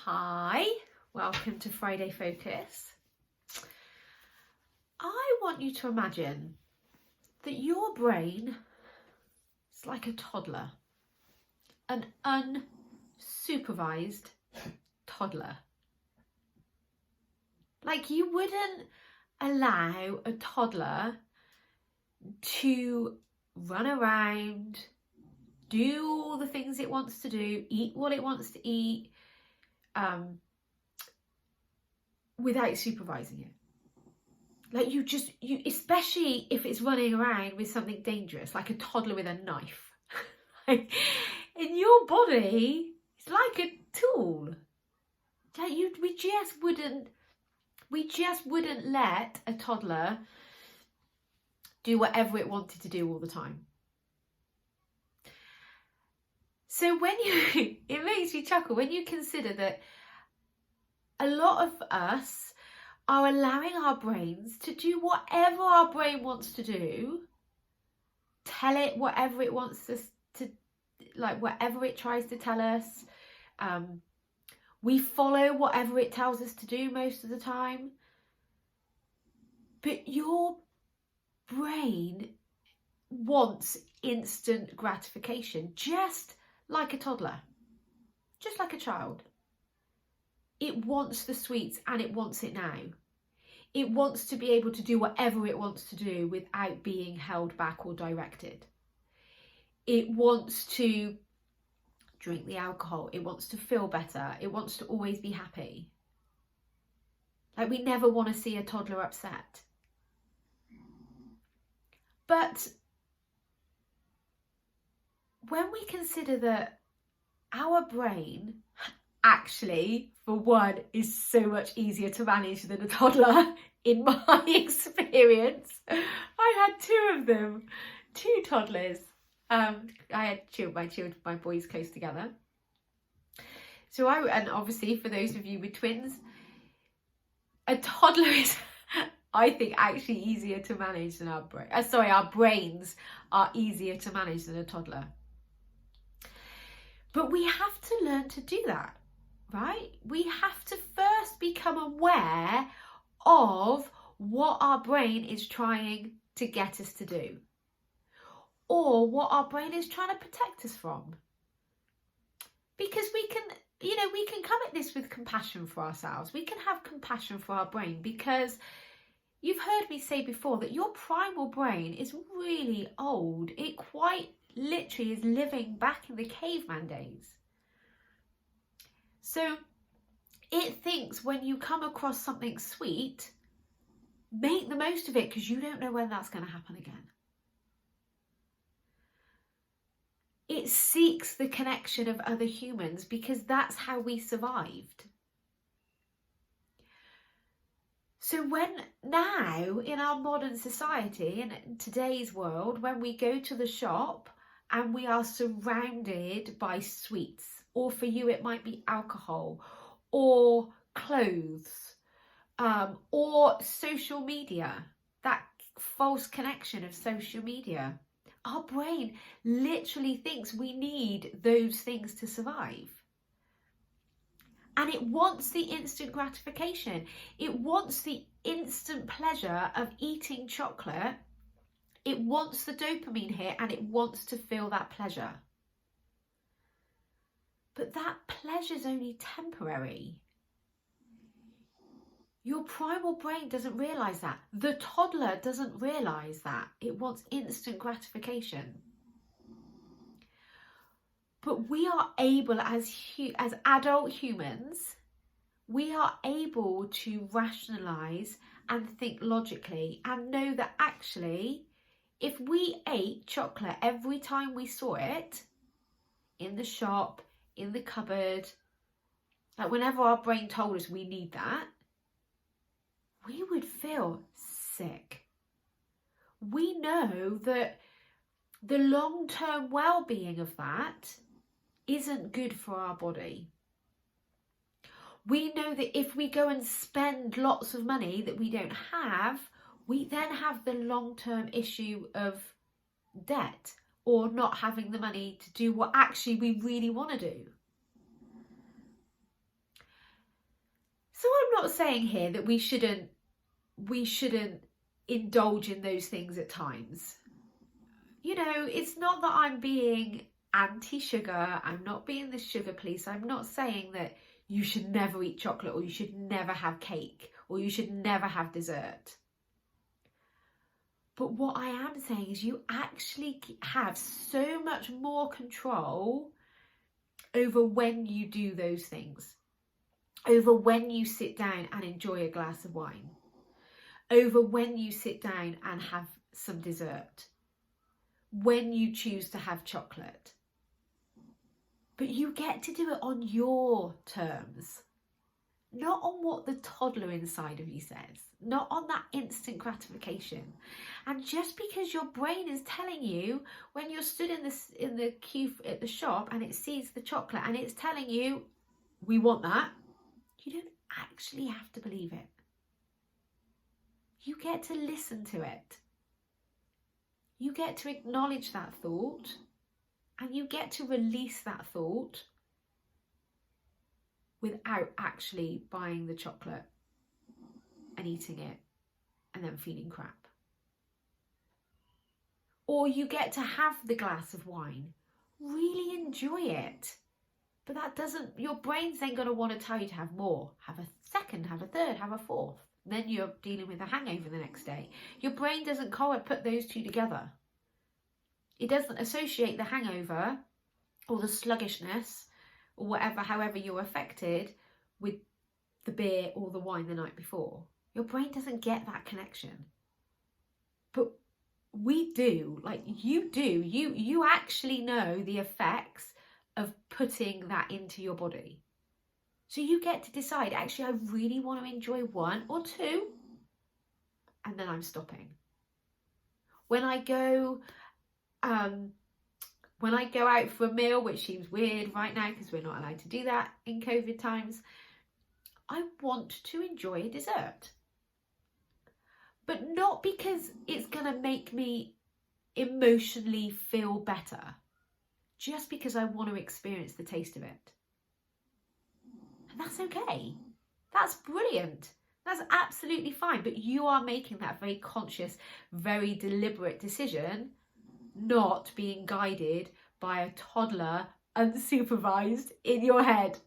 Hi, welcome to Friday Focus. I want you to imagine that your brain is like a toddler, an unsupervised toddler. Like you wouldn't allow a toddler to run around, do all the things it wants to do, eat what it wants to eat, without supervising it. Like you especially if it's running around with something dangerous, like a toddler with a knife. Like, in your body, it's like a tool. Like we just wouldn't let a toddler do whatever it wanted to do all the time. So it makes you chuckle when you consider that a lot of us are allowing our brains to do whatever our brain wants to do, tell it whatever it wants to like whatever it tries to tell us. We follow whatever it tells us to do most of the time. But your brain wants instant gratification, just like a toddler, just like a child. It wants the sweets and it wants it now. It wants to be able to do whatever it wants to do without being held back or directed. It wants to drink the alcohol. It wants to feel better. It wants to always be happy. Like we never want to see a toddler upset. But when we consider that our brain actually, for one, is so much easier to manage than a toddler, in my experience. I had two toddlers. I had my boys close together. So and obviously for those of you with twins, a toddler is, I think, actually easier to manage than our brain. Our brains are easier to manage than a toddler. But we have to learn to do that. Right? We have to first become aware of what our brain is trying to get us to do, or what our brain is trying to protect us from. Because we can come at this with compassion for ourselves. We can have compassion for our brain, because you've heard me say before that your primal brain is really old. It quite literally is living back in the caveman days. So it thinks when you come across something sweet, make the most of it, because you don't know when that's going to happen again. It seeks the connection of other humans because that's how we survived. So now in our modern society and in today's world, when we go to the shop and we are surrounded by sweets, or for you it might be alcohol or clothes, or social media, that false connection of social media. Our brain literally thinks we need those things to survive. And it wants the instant gratification. It wants the instant pleasure of eating chocolate. It wants the dopamine hit and it wants to feel that pleasure. But that pleasure is only temporary. Your primal brain doesn't realise that. The toddler doesn't realise that. It wants instant gratification. But we are able, as adult humans, we are able to rationalise and think logically and know that actually, if we ate chocolate every time we saw it, in the shop, in the cupboard, like whenever our brain told us we need that, we would feel sick. We know that the long-term well-being of that isn't good for our body. We know that if we go and spend lots of money that we don't have, we then have the long-term issue of debt or not having the money to do what actually we really want to do. not saying here that we shouldn't indulge in those things at times. You know, it's not that I'm being anti-sugar. I'm not being the sugar police. I'm not saying that you should never eat chocolate, or you should never have cake, or you should never have dessert. But what I am saying is you actually have so much more control over when you do those things, over when you sit down and enjoy a glass of wine, over when you sit down and have some dessert, when you choose to have chocolate. But you get to do it on your terms, not on what the toddler inside of you says, not on that instant gratification. And just because your brain is telling you, when you're stood in the queue at the shop and it sees the chocolate and it's telling you, we want that, you don't actually have to believe it. You get to listen to it. You get to acknowledge that thought, and you get to release that thought without actually buying the chocolate and eating it and then feeling crap. Or you get to have the glass of wine, really enjoy it. But that doesn't, your brain's then going to want to tell you to have more. Have a second, have a third, have a fourth. Then you're dealing with a hangover the next day. Your brain doesn't put those two together. It doesn't associate the hangover or the sluggishness or whatever, however you're affected, with the beer or the wine the night before. Your brain doesn't get that connection. But we do, like you do. You actually know the effects of putting that into your body. So you get to decide, actually, I really want to enjoy one or two, and then I'm stopping. When I go out for a meal, which seems weird right now because we're not allowed to do that in COVID times, I want to enjoy a dessert. But not because it's going to make me emotionally feel better, just because I want to experience the taste of it. And that's okay. That's brilliant. That's absolutely fine. But you are making that very conscious, very deliberate decision, not being guided by a toddler, unsupervised, in your head.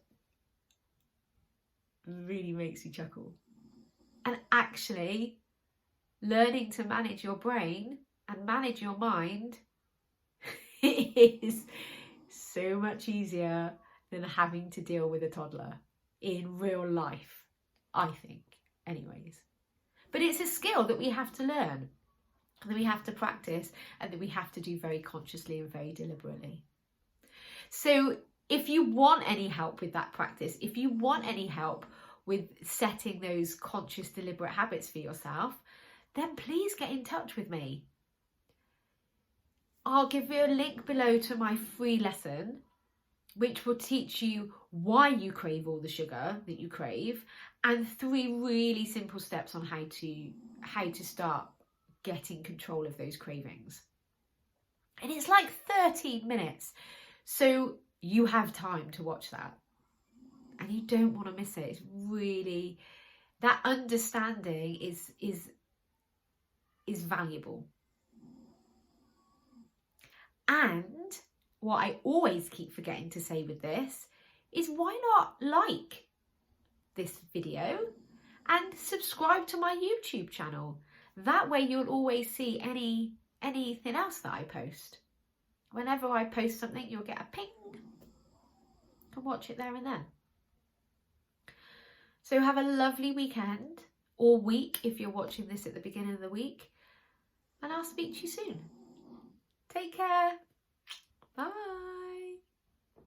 Really makes you chuckle. And actually, learning to manage your brain and manage your mind is so much easier than having to deal with a toddler in real life, I think, anyways. But it's a skill that we have to learn, and that we have to practice, and that we have to do very consciously and very deliberately. So if you want any help with that practice, if you want any help with setting those conscious, deliberate habits for yourself, then please get in touch with me. I'll give you a link below to my free lesson, which will teach you why you crave all the sugar that you crave, and 3 really simple steps on how to start getting control of those cravings. And it's like 13 minutes, so you have time to watch that, and you don't want to miss it. It's really, that understanding is valuable. And what I always keep forgetting to say with this is, why not like this video and subscribe to my YouTube channel? That way you'll always see anything else that I post. Whenever I post something, you'll get a ping. You can watch it there and then. So have a lovely weekend, or week if you're watching this at the beginning of the week, and I'll speak to you soon. Take care. Bye.